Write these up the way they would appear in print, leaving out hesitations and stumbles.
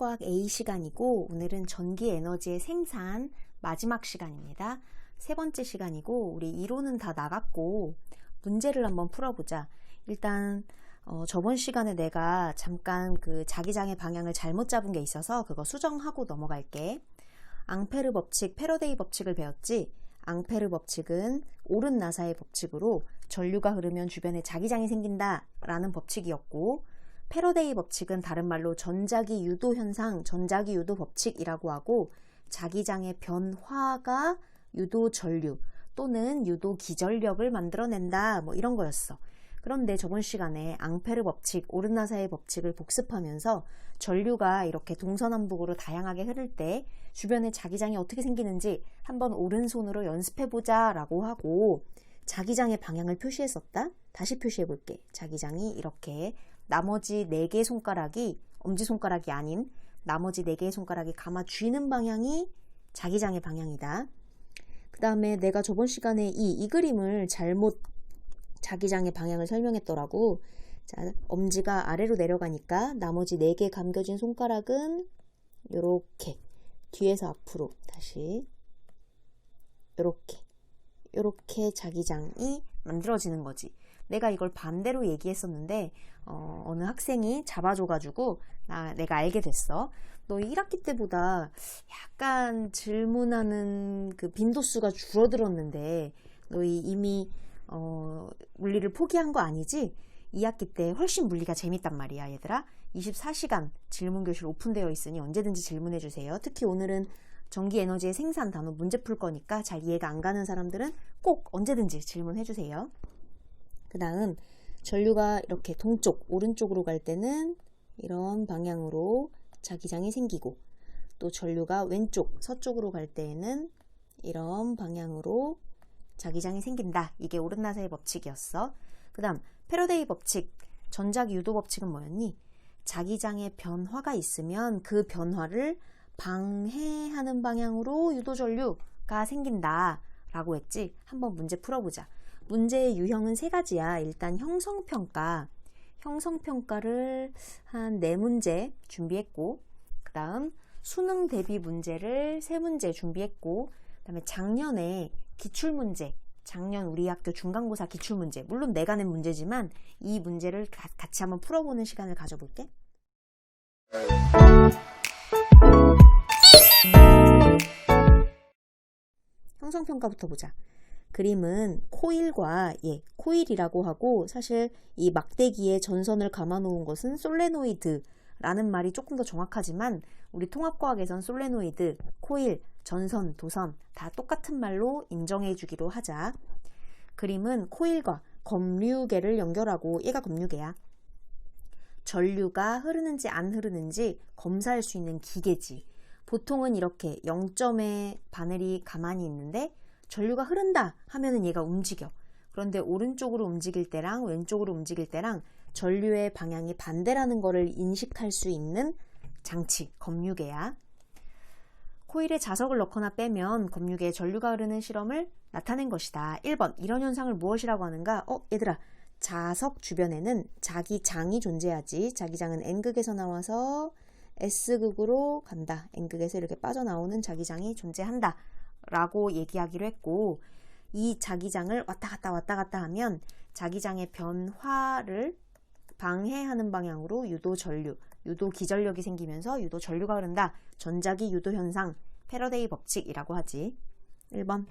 통합과학 A 시간이고 오늘은 전기 에너지의 생산 마지막 시간입니다. 세 번째 시간이고 우리 이론은 다 나갔고 문제를 한번 풀어보자. 일단 저번 시간에 내가 잠깐 그 자기장의 방향을 잘못 잡은 게 있어서 그거 수정하고 넘어갈게. 앙페르 법칙, 패러데이 법칙을 배웠지? 앙페르 법칙은 옳은 나사의 법칙으로 전류가 흐르면 주변에 자기장이 생긴다 라는 법칙이었고, 패러데이 법칙은 다른 말로 전자기 유도 현상, 전자기 유도 법칙이라고 하고, 자기장의 변화가 유도 전류 또는 유도 기전력을 만들어낸다 뭐 이런 거였어. 그런데 저번 시간에 앙페르 법칙, 옳은 나사의 법칙을 복습하면서 전류가 이렇게 동서남북으로 다양하게 흐를 때 주변에 자기장이 어떻게 생기는지 한번 오른손으로 연습해보자 라고 하고 자기장의 방향을 표시했었다. 다시 표시해 볼게. 자기장이 이렇게 나머지 4개의 손가락이, 엄지손가락이 아닌 나머지 4개의 손가락이 감아 쥐는 방향이 자기장의 방향이다. 그 다음에 내가 저번 시간에 이 그림을 잘못 자기장의 방향을 설명했더라고. 자, 엄지가 아래로 내려가니까 나머지 4개 감겨진 손가락은 요렇게 뒤에서 앞으로 다시 요렇게 자기장이 만들어지는 거지. 내가 이걸 반대로 얘기했었는데 어느 학생이 잡아줘가지고 내가 알게 됐어. 너 1학기 때보다 약간 질문하는 그 빈도수가 줄어들었는데 너 이미 물리를 포기한 거 아니지? 2학기 때 훨씬 물리가 재밌단 말이야, 얘들아. 24시간 질문교실 오픈되어 있으니 언제든지 질문해 주세요. 특히 오늘은 전기에너지의 생산 단어 문제 풀 거니까 잘 이해가 안 가는 사람들은 꼭 언제든지 질문해 주세요. 그 다음 전류가 이렇게 동쪽, 오른쪽으로 갈 때는 이런 방향으로 자기장이 생기고, 또 전류가 왼쪽, 서쪽으로 갈 때에는 이런 방향으로 자기장이 생긴다. 이게 옳은 나사의 법칙이었어. 그 다음 패러데이 법칙, 전자기 유도 법칙은 뭐였니? 자기장의 변화가 있으면 그 변화를 방해하는 방향으로 유도 전류가 생긴다 라고 했지. 한번 문제 풀어보자. 문제의 유형은 3가지야. 일단 형성평가를 한 4문제 준비했고, 그 다음 수능 대비 문제를 3문제 준비했고, 그 다음에 작년에 기출문제, 작년 우리 학교 중간고사 기출문제, 물론 내가 낸 문제지만 이 문제를 같이 한번 풀어보는 시간을 가져볼게. 형성평가부터 보자. 그림은 코일과 코일이라고 하고, 사실 이 막대기에 전선을 감아 놓은 것은 솔레노이드라는 말이 조금 더 정확하지만 우리 통합과학에선 솔레노이드, 코일, 전선, 도선 다 똑같은 말로 인정해 주기로 하자. 그림은 코일과 검류계를 연결하고, 얘가 검류계야. 전류가 흐르는지 안 흐르는지 검사할 수 있는 기계지. 보통은 이렇게 0점의 바늘이 가만히 있는데 전류가 흐른다 하면은 얘가 움직여. 그런데 오른쪽으로 움직일 때랑 왼쪽으로 움직일 때랑 전류의 방향이 반대라는 거를 인식할 수 있는 장치, 검류계야. 코일에 자석을 넣거나 빼면 검류계에 전류가 흐르는 실험을 나타낸 것이다. 1번, 이런 현상을 무엇이라고 하는가? 얘들아, 자석 주변에는 자기장이 존재하지. 자기장은 N극에서 나와서 S극으로 간다. N극에서 이렇게 빠져나오는 자기장이 존재한다 라고 얘기하기로 했고, 이 자기장을 왔다 갔다 하면 자기장의 변화를 방해하는 방향으로 유도 전류, 유도 기전력이 생기면서 유도 전류가 흐른다. 전자기 유도 현상, 패러데이 법칙이라고 하지. 1번.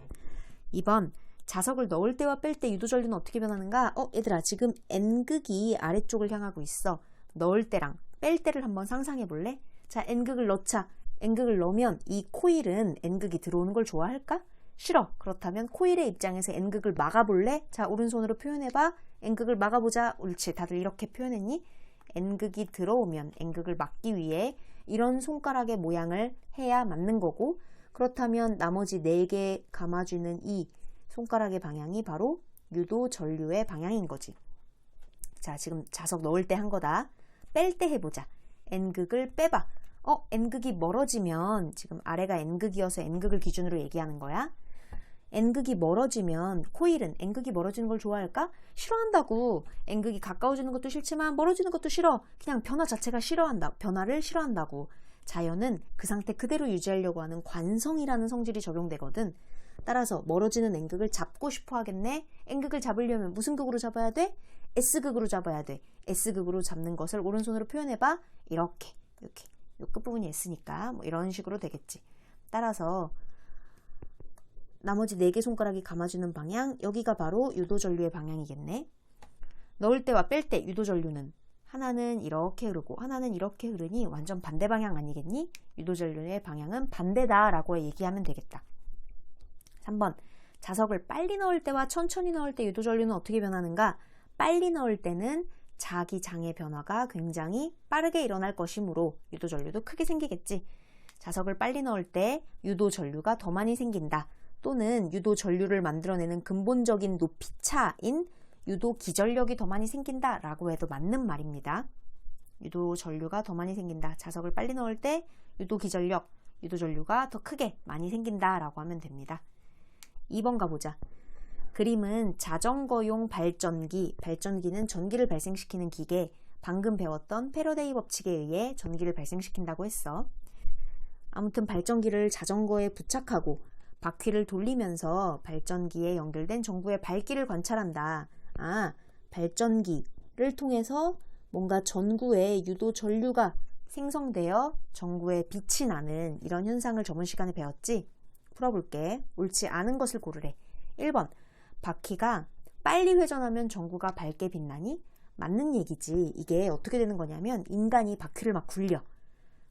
2번. 자석을 넣을 때와 뺄 때 유도 전류는 어떻게 변하는가? 얘들아, 지금 N극이 아래쪽을 향하고 있어. 넣을 때랑 뺄 때를 한번 상상해 볼래? 자, N극을 넣자. N극을 넣으면 이 코일은 N극이 들어오는 걸 좋아할까? 싫어. 그렇다면 코일의 입장에서 N극을 막아볼래? 자, 오른손으로 표현해봐. N극을 막아보자. 옳지. 다들 이렇게 표현했니? N극이 들어오면 N극을 막기 위해 이런 손가락의 모양을 해야 맞는 거고, 그렇다면 나머지 4개 감아주는 이 손가락의 방향이 바로 유도 전류의 방향인 거지. 자, 지금 자석 넣을 때 한 거다. 뺄 때 해보자. N극을 빼봐. N극이 멀어지면, 지금 아래가 N극이어서 N극을 기준으로 얘기하는 거야. N극이 멀어지면 코일은 N극이 멀어지는 걸 좋아할까? 싫어한다고. N극이 가까워지는 것도 싫지만 멀어지는 것도 싫어. 그냥 변화 자체가 싫어한다. 변화를 싫어한다고. 자연은 그 상태 그대로 유지하려고 하는 관성이라는 성질이 적용되거든. 따라서 멀어지는 N극을 잡고 싶어 하겠네. N극을 잡으려면 무슨 극으로 잡아야 돼? S극으로 잡아야 돼. S극으로 잡는 것을 오른손으로 표현해봐. 이렇게 이 끝부분이 S니까 뭐 이런 식으로 되겠지. 따라서 나머지 4개 손가락이 감아주는 방향, 여기가 바로 유도전류의 방향이겠네. 넣을 때와 뺄 때 유도전류는 하나는 이렇게 흐르고 하나는 이렇게 흐르니 완전 반대 방향 아니겠니? 유도전류의 방향은 반대다라고 얘기하면 되겠다. 3번, 자석을 빨리 넣을 때와 천천히 넣을 때 유도전류는 어떻게 변하는가? 빨리 넣을 때는 자기 장의 변화가 굉장히 빠르게 일어날 것이므로 유도전류도 크게 생기겠지. 자석을 빨리 넣을 때 유도전류가 더 많이 생긴다. 또는 유도전류를 만들어내는 근본적인 높이차인 유도기전력이 더 많이 생긴다 라고 해도 맞는 말입니다. 유도전류가 더 많이 생긴다. 자석을 빨리 넣을 때 유도기전력, 유도전류가 더 크게 많이 생긴다 라고 하면 됩니다. 2번 가보자. 그림은 자전거용 발전기, 발전기는 전기를 발생시키는 기계, 방금 배웠던 패러데이 법칙에 의해 전기를 발생시킨다고 했어. 아무튼 발전기를 자전거에 부착하고 바퀴를 돌리면서 발전기에 연결된 전구의 밝기를 관찰한다. 발전기를 통해서 뭔가 전구에 유도 전류가 생성되어 전구에 빛이 나는 이런 현상을 저번 시간에 배웠지? 풀어볼게. 옳지 않은 것을 고르래. 1번, 바퀴가 빨리 회전하면 전구가 밝게 빛나니? 맞는 얘기지. 이게 어떻게 되는 거냐면 인간이 바퀴를 막 굴려.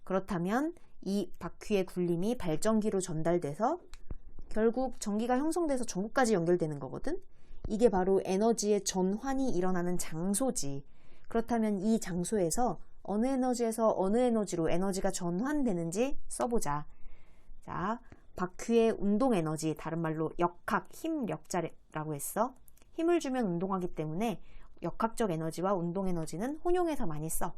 그렇다면 이 바퀴의 굴림이 발전기로 전달돼서 결국 전기가 형성돼서 전구까지 연결되는 거거든. 이게 바로 에너지의 전환이 일어나는 장소지. 그렇다면 이 장소에서 어느 에너지에서 어느 에너지로 에너지가 전환되는지 써보자. 자, 바퀴의 운동 에너지, 다른 말로 역학, 힘력자라고 했어. 힘을 주면 운동하기 때문에 역학적 에너지와 운동 에너지는 혼용해서 많이 써.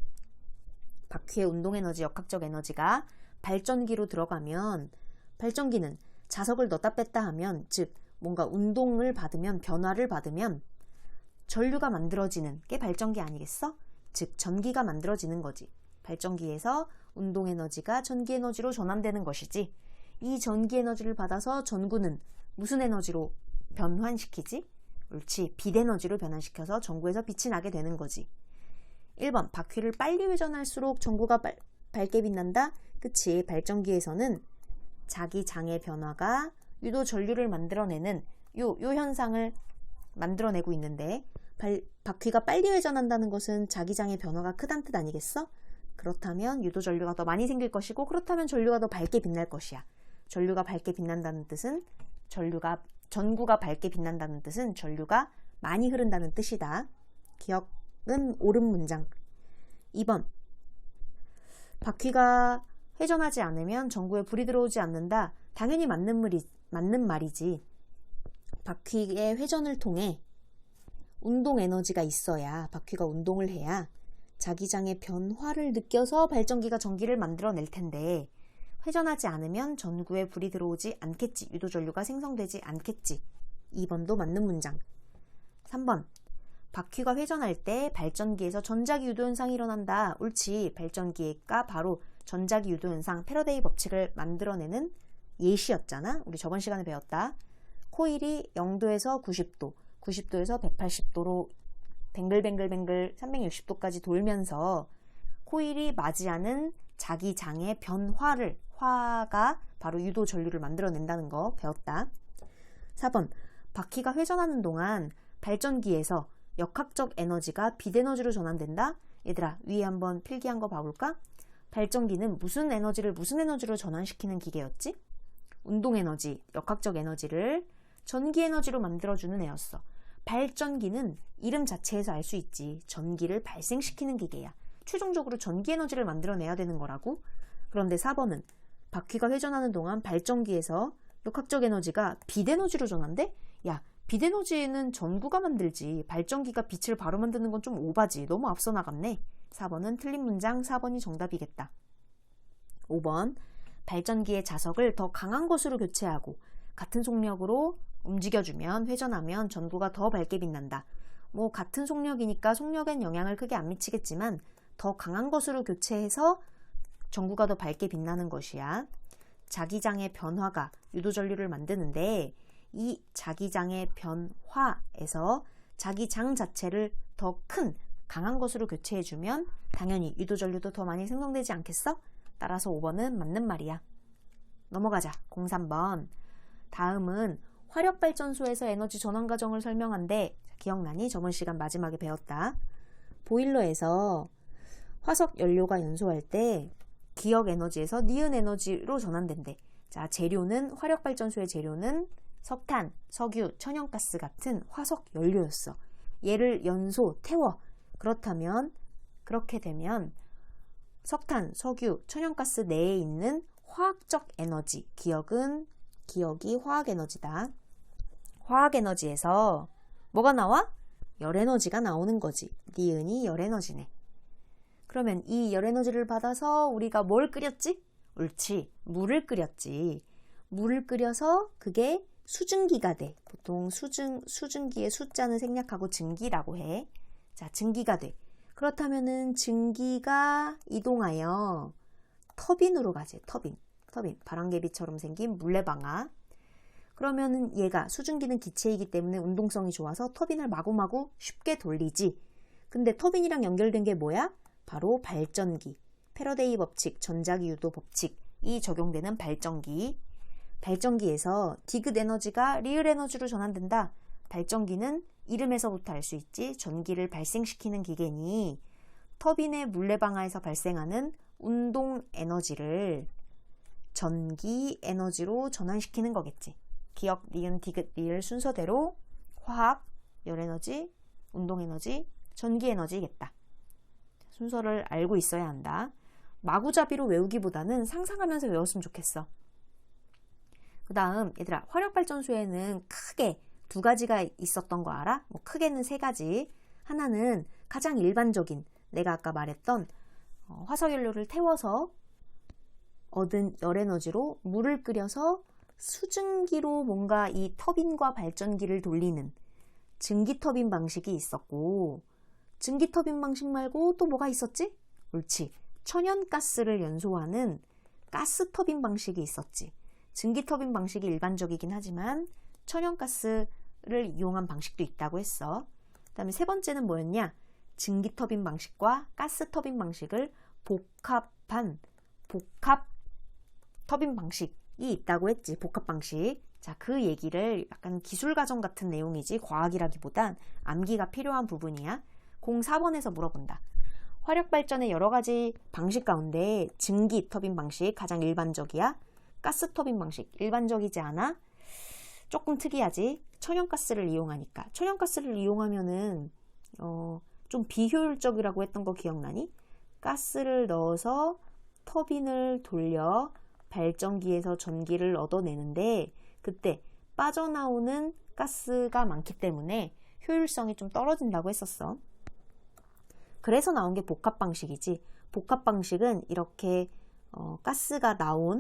바퀴의 운동 에너지, 역학적 에너지가 발전기로 들어가면 발전기는 자석을 넣다 뺐다 하면, 즉 뭔가 운동을 받으면, 변화를 받으면 전류가 만들어지는 게 발전기 아니겠어? 즉 전기가 만들어지는 거지. 발전기에서 운동 에너지가 전기 에너지로 전환되는 것이지. 이 전기 에너지를 받아서 전구는 무슨 에너지로 변환시키지? 옳지, 빛 에너지로 변환시켜서 전구에서 빛이 나게 되는 거지. 1번, 바퀴를 빨리 회전할수록 전구가 밝게 빛난다? 그치, 발전기에서는 자기 장의 변화가 유도 전류를 만들어내는 요 현상을 만들어내고 있는데, 바퀴가 빨리 회전한다는 것은 자기 장의 변화가 크다는 뜻 아니겠어? 그렇다면 유도 전류가 더 많이 생길 것이고, 그렇다면 전류가 더 밝게 빛날 것이야. 전류가 밝게 빛난다는 뜻은 전구가 밝게 빛난다는 뜻은 전류가 많이 흐른다는 뜻이다. 기억은 옳은 문장. 2번, 바퀴가 회전하지 않으면 전구에 불이 들어오지 않는다. 당연히 맞는 말이지. 바퀴의 회전을 통해 운동 에너지가 있어야, 바퀴가 운동을 해야 자기장의 변화를 느껴서 발전기가 전기를 만들어낼 텐데, 회전하지 않으면 전구에 불이 들어오지 않겠지. 유도전류가 생성되지 않겠지. 2번도 맞는 문장. 3번, 바퀴가 회전할 때 발전기에서 전자기 유도현상이 일어난다. 옳지, 발전기가 바로 전자기 유도현상, 패러데이 법칙을 만들어내는 예시였잖아. 우리 저번 시간에 배웠다. 코일이 0도에서 90도, 90도에서 180도로 뱅글뱅글뱅글 360도까지 돌면서 코일이 맞이하는 자기 장의 화가 바로 유도 전류를 만들어낸다는 거 배웠다. 4번, 바퀴가 회전하는 동안 발전기에서 역학적 에너지가 빛 에너지로 전환된다. 얘들아, 위에 한번 필기한 거 봐볼까? 발전기는 무슨 에너지로 전환시키는 기계였지? 운동 에너지, 역학적 에너지를 전기 에너지로 만들어주는 애였어. 발전기는 이름 자체에서 알 수 있지. 전기를 발생시키는 기계야. 최종적으로 전기 에너지를 만들어내야 되는 거라고. 그런데 4번은 바퀴가 회전하는 동안 발전기에서 역학적 에너지가 빛 에너지로 전환돼? 야, 빛 에너지는 전구가 만들지. 발전기가 빛을 바로 만드는 건 좀 오바지. 너무 앞서 나갔네. 4번은 틀린 문장, 4번이 정답이겠다. 5번, 발전기의 자석을 더 강한 것으로 교체하고 같은 속력으로 움직여주면, 회전하면 전구가 더 밝게 빛난다. 뭐 같은 속력이니까 속력엔 영향을 크게 안 미치겠지만 더 강한 것으로 교체해서 전구가 더 밝게 빛나는 것이야. 자기장의 변화가 유도전류를 만드는데 이 자기장의 변화에서 자기장 자체를 더 큰 강한 것으로 교체해주면 당연히 유도전류도 더 많이 생성되지 않겠어? 따라서 5번은 맞는 말이야. 넘어가자. 03번. 다음은 화력발전소에서 에너지 전환 과정을 설명한대. 기억나니? 저번 시간 마지막에 배웠다. 보일러에서 화석 연료가 연소할 때 기억 에너지에서 니은 에너지로 전환된대. 자, 재료는 화력발전소의 재료는 석탄, 석유, 천연가스 같은 화석 연료였어. 얘를 연소, 태워. 그렇다면 그렇게 되면 석탄, 석유, 천연가스 내에 있는 화학적 에너지, 기억이 화학에너지다. 화학에너지에서 뭐가 나와? 열에너지가 나오는 거지. 니은이 열에너지네. 그러면 이 열에너지를 받아서 우리가 뭘 끓였지? 옳지, 물을 끓였지. 물을 끓여서 그게 수증기가 돼. 보통 수증기의 숫자는 생략하고 증기라고 해. 자, 증기가 돼. 그렇다면은 증기가 이동하여 터빈으로 가지. 터빈. 바람개비처럼 생긴 물레방아. 그러면은 얘가 수증기는 기체이기 때문에 운동성이 좋아서 터빈을 마구마구 쉽게 돌리지. 근데 터빈이랑 연결된 게 뭐야? 바로 발전기. 패러데이 법칙, 전자기 유도 법칙이 적용되는 발전기. 발전기에서 디귿 에너지가 리을 에너지로 전환된다. 발전기는 이름에서부터 알 수 있지. 전기를 발생시키는 기계니 터빈의 물레방아에서 발생하는 운동 에너지를 전기 에너지로 전환시키는 거겠지. 기억, 니은, 디귿, 리을 순서대로 화학, 열에너지, 운동에너지, 전기에너지겠다. 순서를 알고 있어야 한다. 마구잡이로 외우기보다는 상상하면서 외웠으면 좋겠어. 그 다음 얘들아, 화력발전소에는 크게 두 가지가 있었던 거 알아? 뭐 크게는 세 가지. 하나는 가장 일반적인 내가 아까 말했던 화석연료를 태워서 얻은 열에너지로 물을 끓여서 수증기로 뭔가 이 터빈과 발전기를 돌리는 증기터빈 방식이 있었고, 증기터빈 방식 말고 또 뭐가 있었지? 옳지, 천연가스를 연소하는 가스터빈 방식이 있었지. 증기터빈 방식이 일반적이긴 하지만 천연가스를 이용한 방식도 있다고 했어. 그 다음에 세 번째는 뭐였냐? 증기터빈 방식과 가스터빈 방식을 복합한 복합터빈 방식이 있다고 했지. 복합 방식. 자, 그 얘기를 약간 기술과정 같은 내용이지 과학이라기보단 암기가 필요한 부분이야. 04번에서 물어본다. 화력발전의 여러 가지 방식 가운데 증기터빈 방식 가장 일반적이야. 가스터빈 방식 일반적이지 않아? 조금 특이하지. 천연가스를 이용하니까. 천연가스를 이용하면은 좀 비효율적이라고 했던 거 기억나니? 가스를 넣어서 터빈을 돌려 발전기에서 전기를 얻어내는데 그때 빠져나오는 가스가 많기 때문에 효율성이 좀 떨어진다고 했었어. 그래서 나온 게 복합 방식이지. 복합 방식은 이렇게 가스가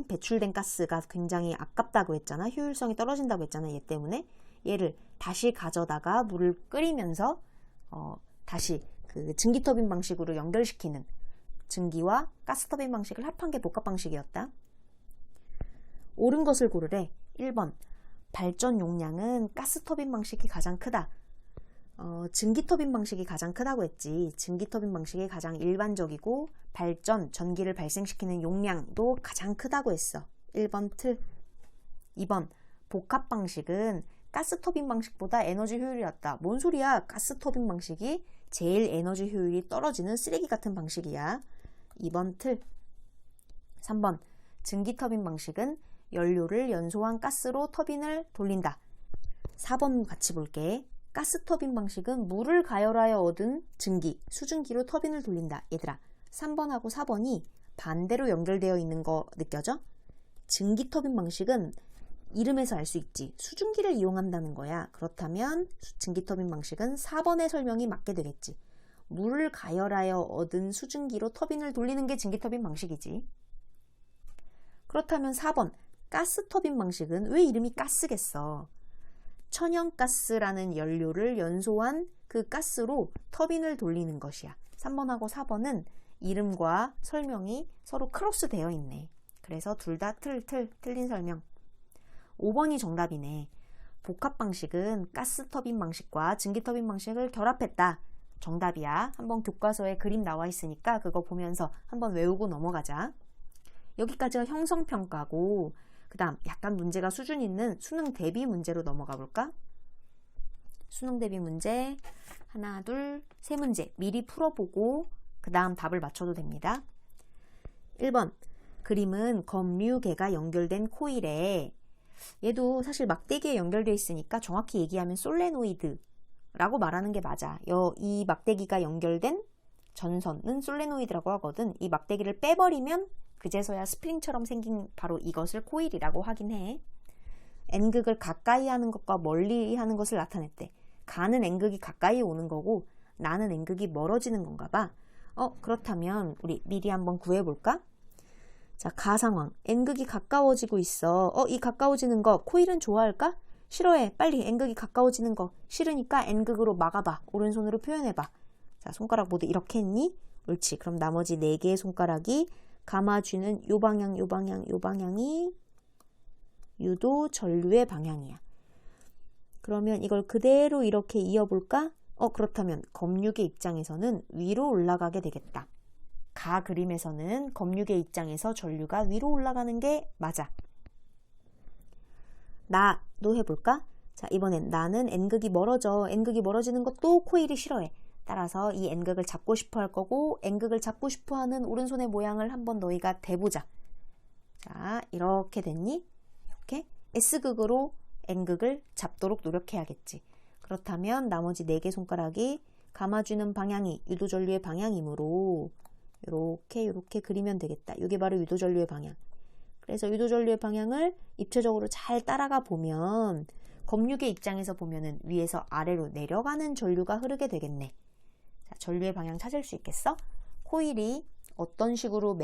배출된 가스가 굉장히 아깝다고 했잖아. 효율성이 떨어진다고 했잖아. 얘 때문에. 얘를 다시 가져다가 물을 끓이면서 다시 그 증기터빈 방식으로 연결시키는 증기와 가스터빈 방식을 합한 게 복합 방식이었다. 옳은 것을 고르래. 1번. 발전 용량은 가스터빈 방식이 가장 크다. 증기터빈 방식이 가장 크다고 했지. 증기터빈 방식이 가장 일반적이고 전기를 발생시키는 용량도 가장 크다고 했어. 1번 틀. 2번. 복합 방식은 가스터빈 방식보다 에너지 효율이 낮다. 뭔 소리야? 가스터빈 방식이 제일 에너지 효율이 떨어지는 쓰레기 같은 방식이야. 2번 틀. 3번. 증기터빈 방식은 연료를 연소한 가스로 터빈을 돌린다. 4번 같이 볼게. 가스터빈 방식은 물을 가열하여 얻은 수증기로 터빈을 돌린다. 얘들아, 3번하고 4번이 반대로 연결되어 있는 거 느껴져? 증기터빈 방식은 이름에서 알 수 있지. 수증기를 이용한다는 거야. 그렇다면 증기터빈 방식은 4번의 설명이 맞게 되겠지. 물을 가열하여 얻은 수증기로 터빈을 돌리는 게 증기터빈 방식이지. 그렇다면 4번 가스터빈 방식은 왜 이름이 가스겠어? 천연가스라는 연료를 연소한 그 가스로 터빈을 돌리는 것이야. 3번하고 4번은 이름과 설명이 서로 크로스 되어 있네. 그래서 둘 다 틀린 설명. 5번이 정답이네. 복합 방식은 가스 터빈 방식과 증기 터빈 방식을 결합했다. 정답이야. 한번 교과서에 그림 나와 있으니까 그거 보면서 한번 외우고 넘어가자. 여기까지가 형성평가고, 그 다음 약간 문제가 수준 있는 수능 대비 문제로 넘어가 볼까? 수능 대비 문제 하나, 둘, 세 문제 미리 풀어보고 그 다음 답을 맞춰도 됩니다. 1번, 그림은 검류계가 연결된 코일에, 얘도 사실 막대기에 연결되어 있으니까 정확히 얘기하면 솔레노이드라고 말하는 게 맞아. 이 막대기가 연결된 전선은 솔레노이드라고 하거든. 이 막대기를 빼버리면 그제서야 스프링처럼 생긴 바로 이것을 코일이라고 하긴 해. N극을 가까이 하는 것과 멀리 하는 것을 나타냈대. 가는 N극이 가까이 오는 거고 나는 N극이 멀어지는 건가 봐. 그렇다면 우리 미리 한번 구해볼까? 자, 가 상황. N극이 가까워지고 있어. 이 가까워지는 거 코일은 좋아할까? 싫어해. 빨리 N극이 가까워지는 거 싫으니까 N극으로 막아봐. 오른손으로 표현해봐. 자, 손가락 모두 이렇게 했니? 옳지. 그럼 나머지 4개의 손가락이 감아주는 요 방향, 요 방향, 요 방향이 유도 전류의 방향이야. 그러면 이걸 그대로 이렇게 이어볼까? 그렇다면 검육의 입장에서는 위로 올라가게 되겠다. 가 그림에서는 검육의 입장에서 전류가 위로 올라가는 게 맞아. 나도 해볼까? 자, 이번엔 나는 N극이 멀어져. N극이 멀어지는 것도 코일이 싫어해. 따라서 이 N극을 잡고 싶어 할 거고 N극을 잡고 싶어 하는 오른손의 모양을 한번 너희가 대보자. 자, 이렇게 됐니? 이렇게 S극으로 N극을 잡도록 노력해야겠지. 그렇다면 나머지 4개 손가락이 감아주는 방향이 유도전류의 방향이므로 이렇게 그리면 되겠다. 이게 바로 유도전류의 방향. 그래서 유도전류의 방향을 입체적으로 잘 따라가 보면 검육의 입장에서 보면은 위에서 아래로 내려가는 전류가 흐르게 되겠네. 자, 전류의 방향 찾을 수 있겠어? 코일이 어떤 식으로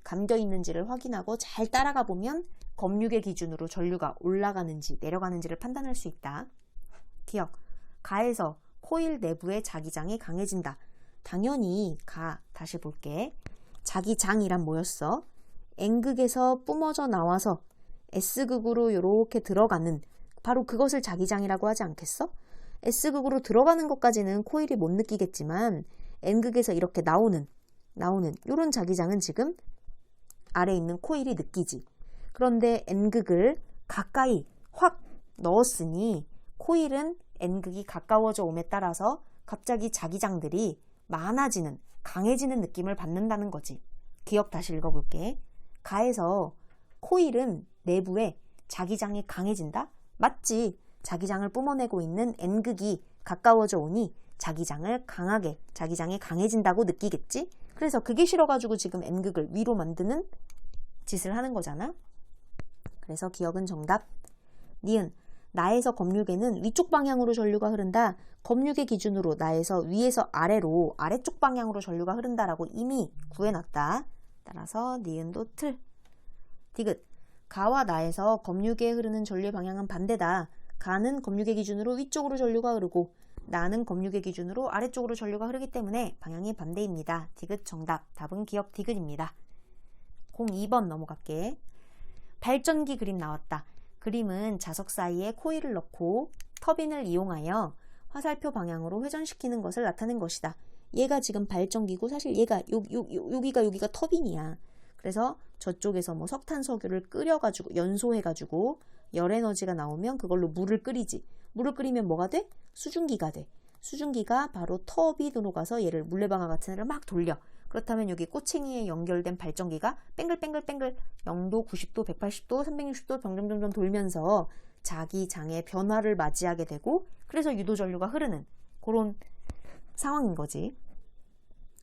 감겨 있는지를 확인하고 잘 따라가 보면 검육의 기준으로 전류가 올라가는지 내려가는지를 판단할 수 있다. 기억, 가에서 코일 내부의 자기장이 강해진다. 당연히 다시 볼게. 자기장이란 뭐였어? N극에서 뿜어져 나와서 S극으로 이렇게 들어가는 바로 그것을 자기장이라고 하지 않겠어? S극으로 들어가는 것까지는 코일이 못 느끼겠지만 N극에서 이렇게 나오는 이런 자기장은 지금 아래에 있는 코일이 느끼지. 그런데 N극을 가까이 확 넣었으니 코일은 N극이 가까워져 옴에 따라서 갑자기 자기장들이 많아지는, 강해지는 느낌을 받는다는 거지. 기억 다시 읽어볼게. 가에서 코일은 내부에 자기장이 강해진다? 맞지. 자기장을 뿜어내고 있는 N극이 가까워져 오니 자기장이 강해진다고 느끼겠지? 그래서 그게 싫어가지고 지금 N극을 위로 만드는 짓을 하는 거잖아. 그래서 기억은 정답. 니은, 나에서 검육에는 위쪽 방향으로 전류가 흐른다. 검육의 기준으로 나에서 위에서 아래로 아래쪽 방향으로 전류가 흐른다라고 이미 구해놨다. 따라서 니은도 틀. 디귿, 가와 나에서 검육에 흐르는 전류의 방향은 반대다. 가는 검육의 기준으로 위쪽으로 전류가 흐르고 나는 검육의 기준으로 아래쪽으로 전류가 흐르기 때문에 방향이 반대입니다. 디귿 정답. 답은 기억 디귿입니다. 02번 넘어갈게. 발전기 그림 나왔다. 그림은 자석 사이에 코일을 넣고 터빈을 이용하여 화살표 방향으로 회전시키는 것을 나타낸 것이다. 얘가 지금 발전기고 사실 얘가 여기가 터빈이야. 그래서 저쪽에서 뭐 석탄 석유를 끓여가지고 연소해가지고 열 에너지가 나오면 그걸로 물을 끓이지. 물을 끓이면 뭐가 돼? 수증기가 돼. 수증기가 바로 터빈으로 가서 얘를 물레방아 같은 애를 막 돌려. 그렇다면 여기 꼬챙이에 연결된 발전기가 뺑글뺑글 0도, 90도, 180도, 360도 점점 돌면서 자기 장의 변화를 맞이하게 되고 그래서 유도전류가 흐르는 그런 상황인 거지.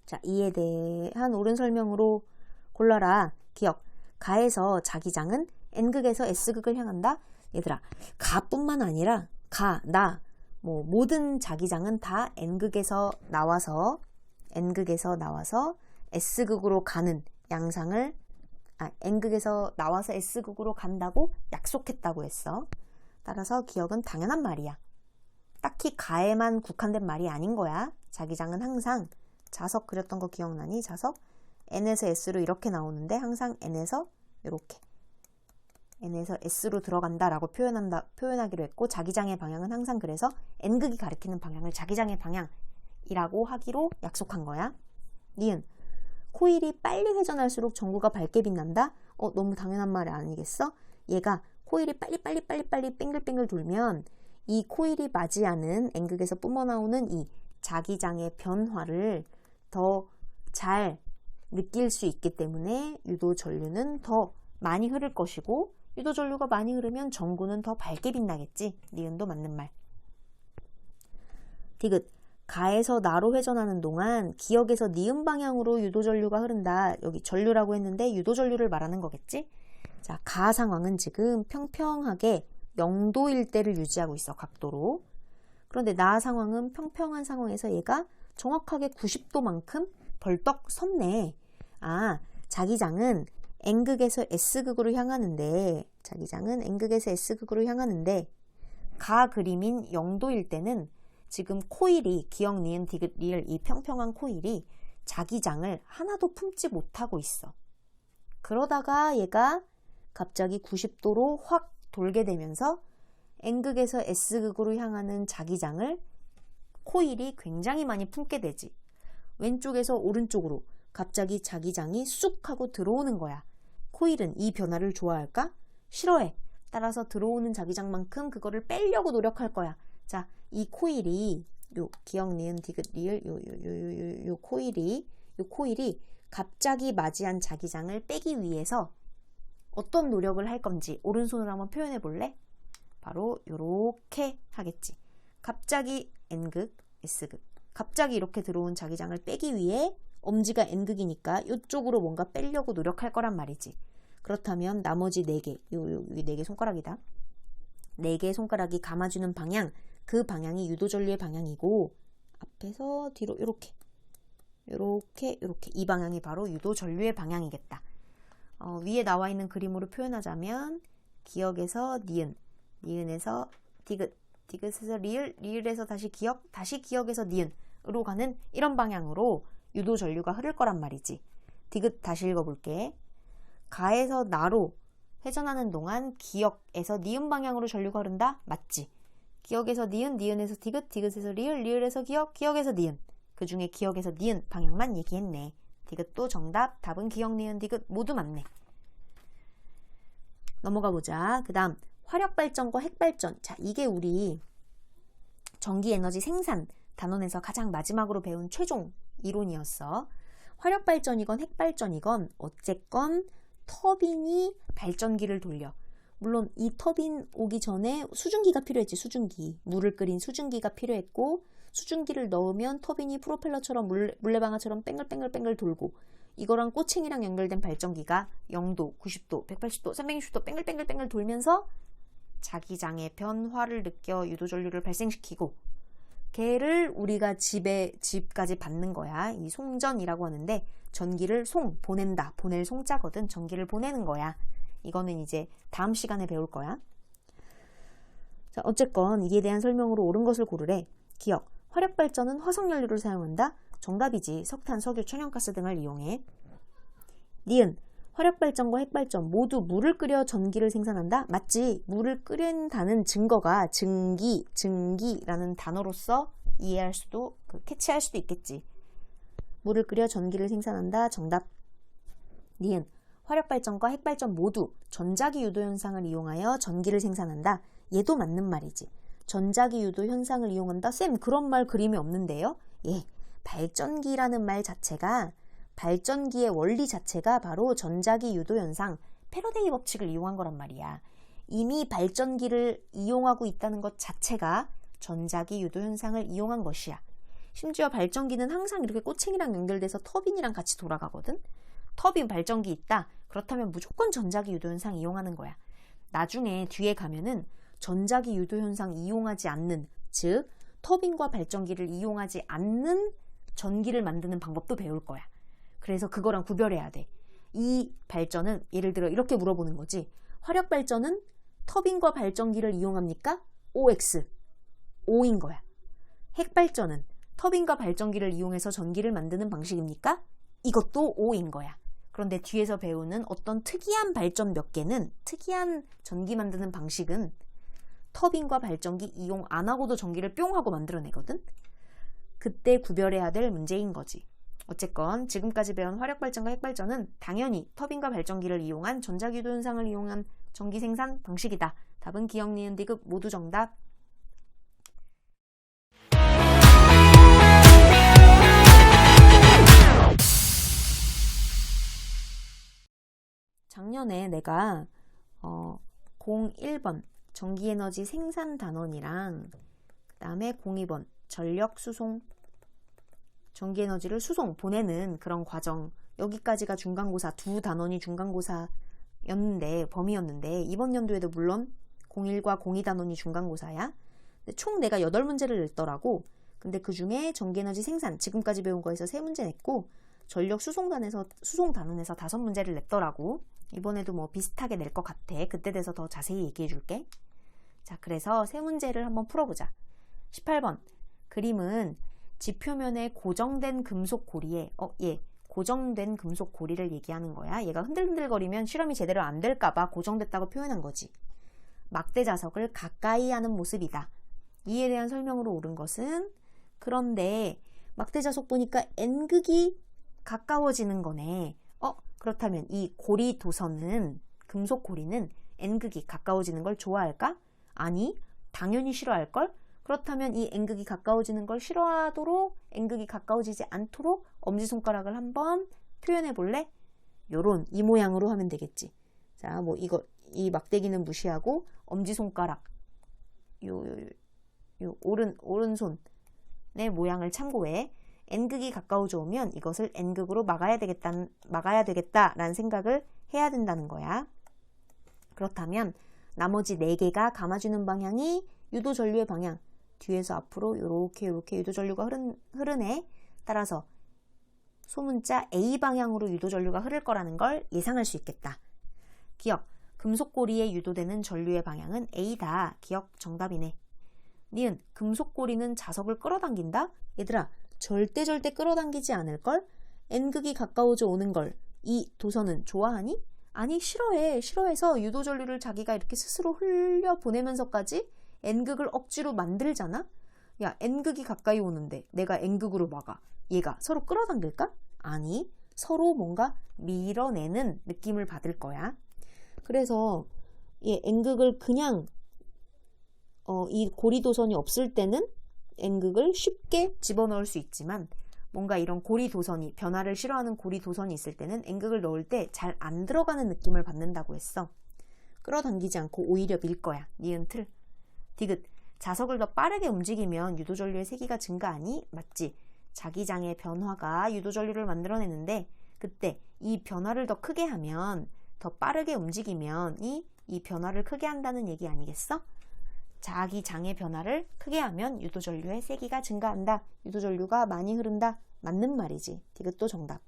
자, 이에 대한 옳은 설명으로 골라라. 기억, 가에서 자기장은 N극에서 S극을 향한다. 얘들아, 가뿐만 아니라 모든 자기장은 다 N극에서 나와서 S극으로 가는 양상을 N극에서 나와서 S극으로 간다고 약속했다고 했어. 따라서 기억은 당연한 말이야. 딱히 가에만 국한된 말이 아닌 거야. 자기장은 항상 자석 그렸던 거 기억나니? 자석 n에서 s로 이렇게 나오는데 항상 n에서 이렇게 n에서 s로 들어간다 라고 표현하기로 했고, 자기장의 방향은 항상 그래서 n극이 가리키는 방향을 자기장의 방향이라고 하기로 약속한 거야. 니은 코일이 빨리 회전할수록 전구가 밝게 빛난다? 너무 당연한 말이 아니겠어? 얘가 코일이 빨리 뱅글뱅글 돌면 이 코일이 맞이하는 n극에서 뿜어나오는 이 자기장의 변화를 더 잘 느낄 수 있기 때문에 유도 전류는 더 많이 흐를 것이고, 유도 전류가 많이 흐르면 전구는 더 밝게 빛나겠지. 니은도 맞는 말. 디귿 가에서 나로 회전하는 동안 기역에서 니은 방향으로 유도 전류가 흐른다. 여기 전류라고 했는데 유도 전류를 말하는 거겠지? 자, 가 상황은 지금 평평하게 0도일 때를 유지하고 있어, 각도로. 그런데 나 상황은 평평한 상황에서 얘가 정확하게 90도만큼 벌떡 섰네. 아, 자기장은 n극에서 s극으로 향하는데, 자기장은 n극에서 s극으로 향하는데, 가 그림인 0도일 때는 지금 코일이, 기역, 니은, 디귿, 리을 이 평평한 코일이 자기장을 하나도 품지 못하고 있어. 그러다가 얘가 갑자기 90도로 확 돌게 되면서 n극에서 s극으로 향하는 자기장을 코일이 굉장히 많이 품게 되지. 왼쪽에서 오른쪽으로 갑자기 자기장이 쑥 하고 들어오는 거야. 코일은 이 변화를 좋아할까? 싫어해. 따라서 들어오는 자기장만큼 그거를 빼려고 노력할 거야. 자, 이 코일이 요 기역, 니은, 디귿, 리을 요 코일이 갑자기 맞이한 자기장을 빼기 위해서 어떤 노력을 할 건지 오른손으로 한번 표현해 볼래? 바로 요렇게 하겠지. 갑자기 n극, s극. 갑자기 이렇게 들어온 자기장을 빼기 위해 엄지가 n극이니까 이쪽으로 뭔가 빼려고 노력할 거란 말이지. 그렇다면 나머지 4개, 여기 4개 손가락이다. 4개의 손가락이 감아주는 방향, 그 방향이 유도전류의 방향이고, 앞에서 뒤로 이렇게 이 방향이 바로 유도전류의 방향이겠다. 위에 나와 있는 그림으로 표현하자면 기역에서 니은, 니은에서 디귿, 디귿에서 리을, 리을에서 다시 기역, 다시 기역에서 니은으로 가는 이런 방향으로 유도 전류가 흐를 거란 말이지. 디귿 다시 읽어볼게. 가에서 나로 회전하는 동안 기역에서 니은 방향으로 전류가 흐른다? 맞지? 기역에서 니은, 니은에서 디귿, 디귿에서 리을, 리을에서 기역, 기역에서 니은. 그 중에 기역에서 니은 방향만 얘기했네. 디귿도 정답, 답은 기역, 니은, 디귿 모두 맞네. 넘어가 보자. 그 다음 화력발전과 핵발전. 자, 이게 우리 전기에너지 생산 단원에서 가장 마지막으로 배운 최종 이론이었어. 화력발전이건 핵발전이건 어쨌건 터빈이 발전기를 돌려. 물론 이 터빈 오기 전에 수증기가 필요했지. 수증기. 물을 끓인 수증기가 필요했고, 수증기를 넣으면 터빈이 프로펠러처럼 물레방아처럼 뺑글뺑글 돌고, 이거랑 꼬챙이랑 연결된 발전기가 0도, 90도, 180도, 360도 뺑글뺑글 돌면서 자기장의 변화를 느껴 유도전류를 발생시키고, 걔를 우리가 집까지 받는 거야. 이 송전이라고 하는데, 전기를 보낸다. 보낼 송자거든. 전기를 보내는 거야. 이거는 이제 다음 시간에 배울 거야. 자, 어쨌건 이에 대한 설명으로 옳은 것을 고르래. 기억. 화력발전은 화석연료를 사용한다. 정답이지. 석탄, 석유, 천연가스 등을 이용해. 니은. 화력발전과 핵발전 모두 물을 끓여 전기를 생산한다? 맞지. 물을 끓인다는 증거가 증기라는 단어로서 이해할 수도, 캐치할 수도 있겠지. 물을 끓여 전기를 생산한다. 정답. 니은. 화력발전과 핵발전 모두 전자기 유도 현상을 이용하여 전기를 생산한다. 얘도 맞는 말이지. 전자기 유도 현상을 이용한다? 쌤, 그런 말 그림이 없는데요? 예, 발전기라는 말 자체가, 발전기의 원리 자체가 바로 전자기 유도 현상, 패러데이 법칙을 이용한 거란 말이야. 이미 발전기를 이용하고 있다는 것 자체가 전자기 유도 현상을 이용한 것이야. 심지어 발전기는 항상 이렇게 꼬챙이랑 연결돼서 터빈이랑 같이 돌아가거든. 터빈 발전기 있다. 그렇다면 무조건 전자기 유도 현상 이용하는 거야. 나중에 뒤에 가면은 전자기 유도 현상 이용하지 않는, 즉 터빈과 발전기를 이용하지 않는 전기를 만드는 방법도 배울 거야. 그래서 그거랑 구별해야 돼. 이 발전은 예를 들어 이렇게 물어보는 거지. 화력 발전은 터빈과 발전기를 이용합니까? OX, O인 거야. 핵 발전은 터빈과 발전기를 이용해서 전기를 만드는 방식입니까? 이것도 O인 거야. 그런데 뒤에서 배우는 어떤 특이한 발전 몇 개는, 특이한 전기 만드는 방식은 터빈과 발전기 이용 안 하고도 전기를 뿅 하고 만들어내거든? 그때 구별해야 될 문제인 거지. 어쨌건 지금까지 배운 화력발전과 핵발전은 당연히 터빈과 발전기를 이용한 전자기도 현상을 이용한 전기 생산 방식이다. 답은 기억, 니은, 디귿 모두 정답. 작년에 내가 01번 전기에너지 생산 단원이랑 그 다음에 02번 전력 수송, 전기에너지를 수송, 보내는 그런 과정, 여기까지가 중간고사, 두 단원이 중간고사였는데, 범위였는데 이번 연도에도 물론 01과 02 단원이 중간고사야. 근데 총 내가 8문제를 냈더라고. 근데 그 중에 전기에너지 생산, 지금까지 배운 거에서 3문제 냈고, 전력 수송 단원에서 5문제를 냈더라고. 이번에도 뭐 비슷하게 낼 것 같아. 그때 돼서 더 자세히 얘기해 줄게. 자, 그래서 3문제를 한번 풀어보자. 18번 그림은 지표면에 고정된 금속 고리에 고정된 금속 고리를 얘기하는 거야. 얘가 흔들흔들거리면 실험이 제대로 안 될까봐 고정됐다고 표현한 거지. 막대 자석을 가까이 하는 모습이다. 이에 대한 설명으로 옳은 것은, 그런데 막대 자석 보니까 N극이 가까워지는 거네. 그렇다면 이 고리 도선은, 금속 고리는 N극이 가까워지는 걸 좋아할까? 아니, 당연히 싫어할걸? 그렇다면 이 N극이 가까워지는 걸 싫어하도록, N극이 가까워지지 않도록 엄지손가락을 한번 표현해 볼래? 요런, 이 모양으로 하면 되겠지. 자, 뭐 이 막대기는 무시하고 엄지손가락, 요 오른손의 모양을 참고해. N극이 가까워져 오면 이것을 N극으로 막아야 되겠다라는 생각을 해야 된다는 거야. 그렇다면 나머지 4개가 감아주는 방향이 유도 전류의 방향, 뒤에서 앞으로 이렇게 유도 전류가 흐르네. 따라서 소문자 A 방향으로 유도 전류가 흐를 거라는 걸 예상할 수 있겠다. 기억, 금속고리에 유도되는 전류의 방향은 A다. 기억, 정답이네. 니은, 금속고리는 자석을 끌어당긴다? 얘들아, 절대 끌어당기지 않을걸? N극이 가까워져 오는 걸 이 도선은 좋아하니? 아니, 싫어해. 싫어해서 유도 전류를 자기가 이렇게 스스로 흘려보내면서까지 N극을 억지로 만들잖아? 야, N극이 가까이 오는데 내가 N극으로 막아. 얘가 서로 끌어당길까? 아니, 서로 뭔가 밀어내는 느낌을 받을 거야. 그래서 이 N극을 그냥 이 고리도선이 없을 때는 N극을 쉽게 집어넣을 수 있지만, 뭔가 이런 고리도선이, 변화를 싫어하는 고리도선이 있을 때는 N극을 넣을 때 잘 안 들어가는 느낌을 받는다고 했어. 끌어당기지 않고 오히려 밀 거야. 니은 틀. 디귿, 자석을 더 빠르게 움직이면 유도전류의 세기가 증가하니? 맞지. 자기장의 변화가 유도전류를 만들어내는데, 그때 이 변화를 더 크게 하면, 더 빠르게 움직이면 이 변화를 크게 한다는 얘기 아니겠어? 자기장의 변화를 크게 하면 유도전류의 세기가 증가한다. 유도전류가 많이 흐른다. 맞는 말이지. 디귿도 정답.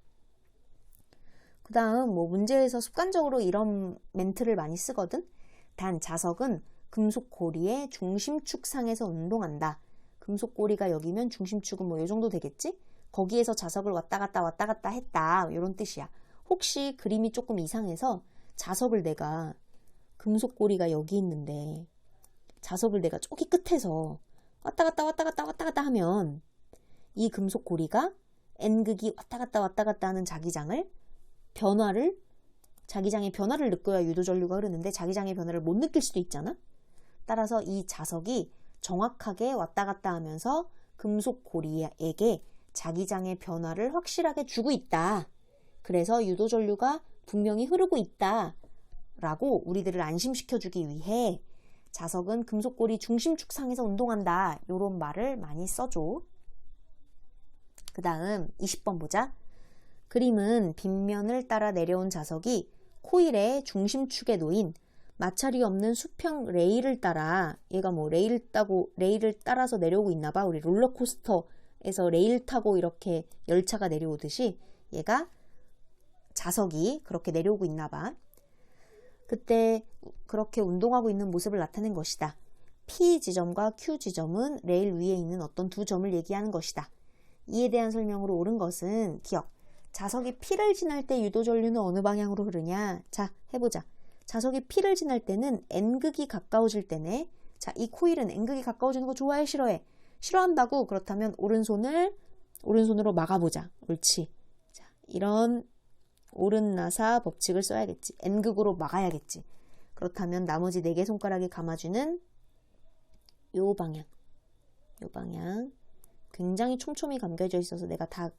그 다음 문제에서 습관적으로 이런 멘트를 많이 쓰거든. 단 자석은 금속고리의 중심축상에서 운동한다. 금속고리가 여기면 중심축은 요 정도 되겠지? 거기에서 자석을 왔다 갔다 했다. 이런 뜻이야. 혹시 그림이 조금 이상해서 자석을 내가, 금속고리가 여기 있는데 자석을 내가 저기 끝에서 왔다 갔다 하면 이 금속고리가 N극이 왔다 갔다 하는 자기장의 변화를 느껴야 유도전류가 흐르는데 자기장의 변화를 못 느낄 수도 있잖아. 따라서 이 자석이 정확하게 왔다 갔다 하면서 금속고리에게 자기장의 변화를 확실하게 주고 있다. 그래서 유도전류가 분명히 흐르고 있다 라고 우리들을 안심시켜주기 위해 자석은 금속고리 중심축상에서 운동한다. 이런 말을 많이 써줘. 그 다음 20번 보자. 그림은 빗면을 따라 내려온 자석이 코일의 중심축에 놓인 마찰이 없는 수평 레일을 따라, 얘가 레일을 따라서 내려오고 있나봐. 우리 롤러코스터에서 레일 타고 이렇게 열차가 내려오듯이 얘가, 자석이 그렇게 내려오고 있나봐. 그때 그렇게 운동하고 있는 모습을 나타낸 것이다. P 지점과 Q 지점은 레일 위에 있는 어떤 두 점을 얘기하는 것이다. 이에 대한 설명으로 옳은 것은 기억. 자석이 P를 지날 때 유도전류는 어느 방향으로 흐르냐? 자, 해보자. 자석이 P를 지날 때는 N극이 가까워질 때네. 자, 이 코일은 N극이 가까워지는 거 좋아해, 싫어해? 싫어한다고? 그렇다면 오른손으로 막아보자. 옳지. 자, 이런 오른나사 법칙을 써야겠지. N극으로 막아야겠지. 그렇다면 나머지 4개 손가락이 감아주는 요 방향. 굉장히 촘촘히 감겨져 있어서 내가 다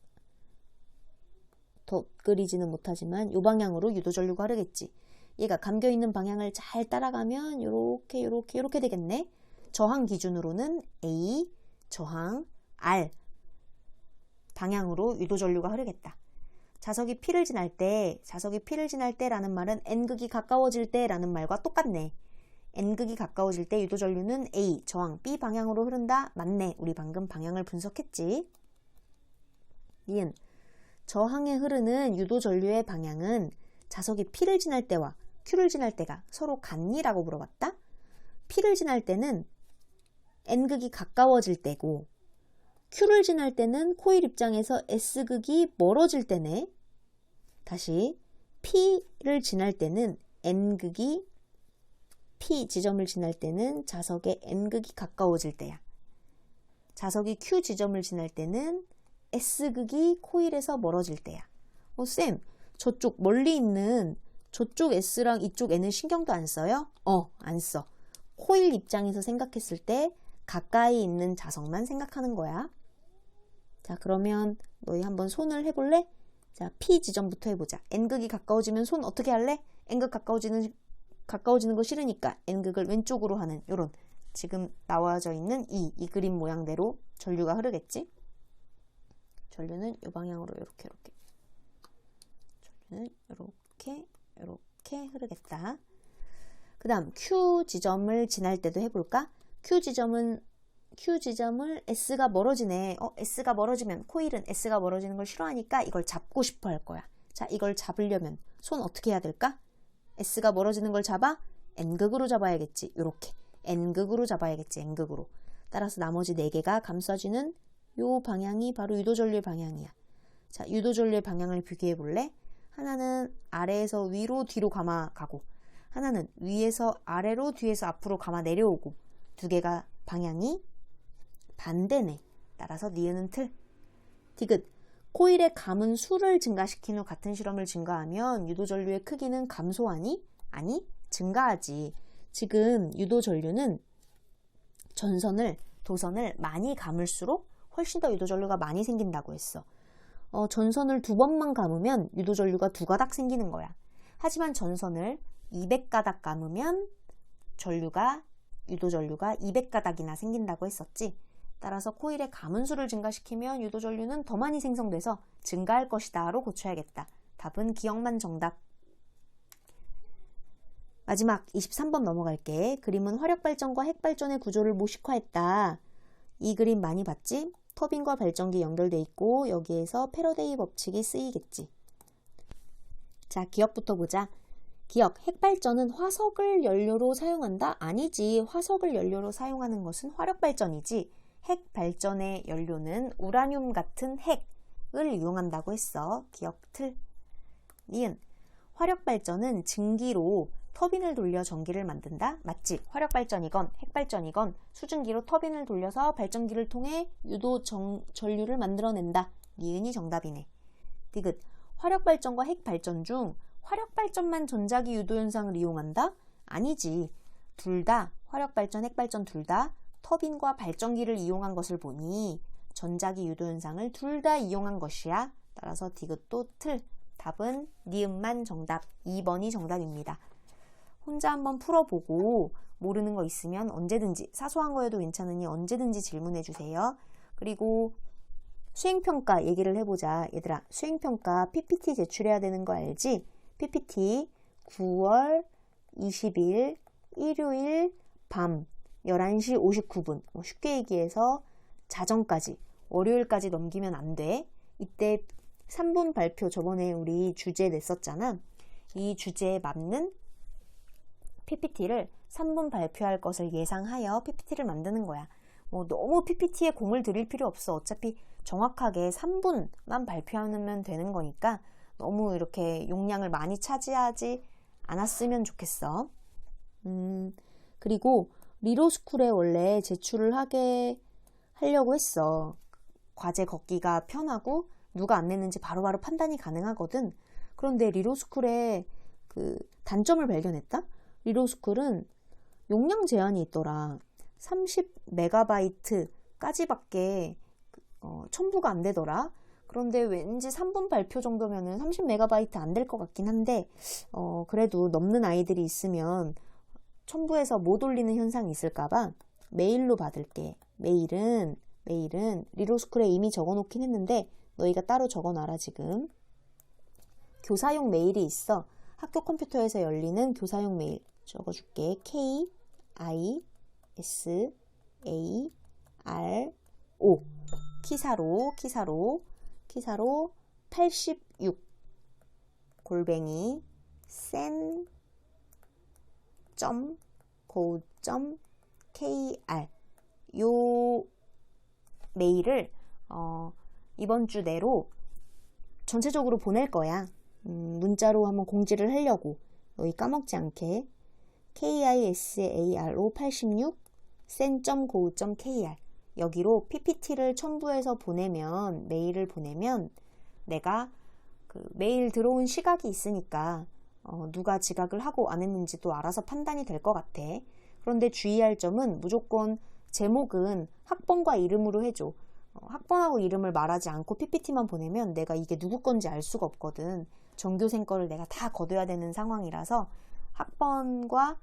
덧그리지는 못하지만 요 방향으로 유도전류가 흐르겠지. 얘가 감겨있는 방향을 잘 따라가면 요렇게 되겠네. 저항 기준으로는 A, 저항 R 방향으로 유도전류가 흐르겠다. 자석이 P를 지날 때라는 말은 N극이 가까워질 때라는 말과 똑같네. N극이 가까워질 때 유도전류는 A, 저항 B 방향으로 흐른다. 맞네. 우리 방금 방향을 분석했지. 니은 저항에 흐르는 유도전류의 방향은 자석이 P를 지날 때와 Q를 지날 때가 서로 같니라고 물어봤다. P를 지날 때는 N극이 가까워질 때고 Q를 지날 때는 코일 입장에서 S극이 멀어질 때네. 다시 P를 지날 때는 N극이 P 지점을 지날 때는 자석의 N극이 가까워질 때야. 자석이 Q 지점을 지날 때는 S극이 코일에서 멀어질 때야. 쌤, 저쪽 멀리 있는 저쪽 S랑 이쪽 N은 신경도 안 써요? 안 써. 코일 입장에서 생각했을 때 가까이 있는 자석만 생각하는 거야. 자, 그러면 너희 한번 손을 해볼래? 자, P 지점부터 해보자. N극이 가까워지면 손 어떻게 할래? N극 가까워지는 거 싫으니까 N극을 왼쪽으로 하는 요런 지금 나와져 있는 이 그림 모양대로 전류가 흐르겠지? 전류는 이 방향으로 이렇게 전류는 이렇게 흐르겠다. 그 다음 Q 지점을 지날 때도 해볼까? Q 지점을 S가 멀어지네. S가 멀어지면 코일은 S가 멀어지는 걸 싫어하니까 이걸 잡고 싶어 할 거야. 자, 이걸 잡으려면 손 어떻게 해야 될까? S가 멀어지는 걸 잡아? N극으로 잡아야겠지. 요렇게 N극으로 잡아야겠지. N극으로. 따라서 나머지 4개가 감싸주는 요 방향이 바로 유도전류의 방향이야. 자, 유도전류의 방향을 비교해 볼래? 하나는 아래에서 위로 뒤로 감아가고 하나는 위에서 아래로 뒤에서 앞으로 감아 내려오고 2개가 방향이 반대네. 따라서 니은은 틀. 디귿. 코일의 감은 수를 증가시킨 후 같은 실험을 증가하면 유도전류의 크기는 감소하니? 아니, 증가하지. 지금 유도전류는 도선을 많이 감을수록 훨씬 더 유도전류가 많이 생긴다고 했어. 전선을 2번만 감으면 유도전류가 2가닥 생기는 거야. 하지만 전선을 200가닥 감으면 유도전류가 200가닥이나 생긴다고 했었지. 따라서 코일의 감은 수를 증가시키면 유도전류는 더 많이 생성돼서 증가할 것이다 로 고쳐야겠다. 답은 기억만 정답. 마지막 23번 넘어갈게. 그림은 화력발전과 핵발전의 구조를 모식화했다. 이 그림 많이 봤지? 터빈과 발전기 연결돼 있고 여기에서 패러데이 법칙이 쓰이겠지. 자, 기억부터 보자. 기억, 핵발전은 화석을 연료로 사용한다? 아니지. 화석을 연료로 사용하는 것은 화력발전이지. 핵발전의 연료는 우라늄 같은 핵을 이용한다고 했어. 기억 틀. 니은, 화력발전은 증기로 터빈을 돌려 전기를 만든다? 맞지? 화력발전이건 핵발전이건 수증기로 터빈을 돌려서 발전기를 통해 전류를 만들어낸다. 니은이 정답이네. 디귿, 화력발전과 핵발전 중 화력발전만 전자기 유도현상을 이용한다? 아니지. 둘 다, 화력발전, 핵발전 둘 다 터빈과 발전기를 이용한 것을 보니 전자기 유도현상을 둘 다 이용한 것이야. 따라서 디귿도 틀. 답은 니은만 정답. 2번이 정답입니다. 혼자 한번 풀어보고 모르는 거 있으면 언제든지, 사소한 거여도 괜찮으니 언제든지 질문해 주세요. 그리고 수행평가 얘기를 해보자. 얘들아, 수행평가 PPT 제출해야 되는 거 알지? PPT 9월 20일 일요일 밤 11시 59분. 쉽게 얘기해서 자정까지, 월요일까지 넘기면 안 돼. 이때 3분 발표, 저번에 우리 주제 냈었잖아. 이 주제에 맞는 PPT를 3분 발표할 것을 예상하여 PPT를 만드는 거야. 너무 PPT에 공을 들일 필요 없어. 어차피 정확하게 3분만 발표하면 되는 거니까 너무 이렇게 용량을 많이 차지하지 않았으면 좋겠어. 그리고 리로스쿨에 원래 제출을 하려고 했어. 과제 걷기가 편하고 누가 안 냈는지 바로바로 판단이 가능하거든. 그런데 리로스쿨에 그 단점을 발견했다? 리로스쿨은 용량 제한이 있더라. 30MB까지밖에 첨부가 안 되더라. 그런데 왠지 3분 발표 정도면은 30MB 안 될 것 같긴 한데 그래도 넘는 아이들이 있으면 첨부해서 못 올리는 현상이 있을까봐 메일로 받을게. 메일은 리로스쿨에 이미 적어놓긴 했는데 너희가 따로 적어놔라. 지금 교사용 메일이 있어. 학교 컴퓨터에서 열리는 교사용 메일 적어줄게. KISARO 키사로 86 골뱅이 sen.go.kr 요 메일을 이번 주 내로 전체적으로 보낼 거야. 문자로 한번 공지를 하려고. 너희 까먹지 않게. KISARO 86 sen.go.kr 여기로 PPT를 첨부해서 보내면, 메일을 보내면 내가 그 메일 들어온 시각이 있으니까 누가 지각을 하고 안 했는지도 알아서 판단이 될 것 같아. 그런데 주의할 점은 무조건 제목은 학번과 이름으로 해줘. 학번하고 이름을 말하지 않고 PPT만 보내면 내가 이게 누구 건지 알 수가 없거든. 전교생 거를 내가 다 거둬야 되는 상황이라서 학번과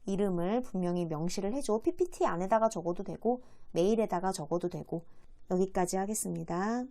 이름을 분명히 명시를 해줘. PPT 안에다가 적어도 되고 메일에다가 적어도 되고. 여기까지 하겠습니다.